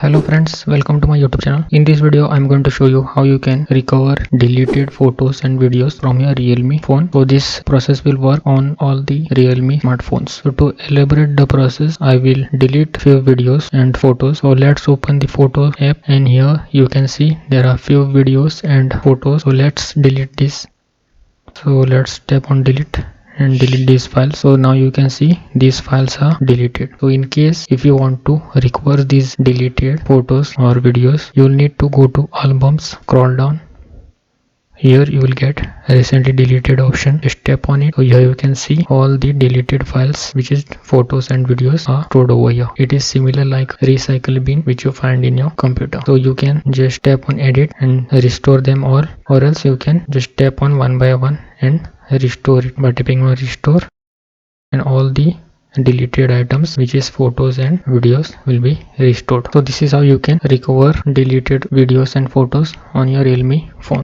Hello friends, welcome to my YouTube channel. In this video, I'm going to show you how you can recover deleted photos and videos from your Realme phone. So this process will work on all the Realme smartphones. So to elaborate the process, I will delete few videos and photos. So let's open the photo app, and here you can see there are few videos and photos. So let's delete this. So let's tap on delete and delete these files. So now you can see these files are deleted. So in case if you want to recover these deleted photos or videos, you'll need to go to albums, scroll down. Here you will get recently deleted option. Just tap on it. So here you can see all the deleted files, which is photos and videos, are stored over here. It is similar like recycle bin which you find in your computer. So you can just tap on edit and restore them, or else you can just tap on one by one and restore it by tapping on restore, and all the deleted items, which is photos and videos, will be restored. So this is how you can recover deleted videos and photos on your Realme phone.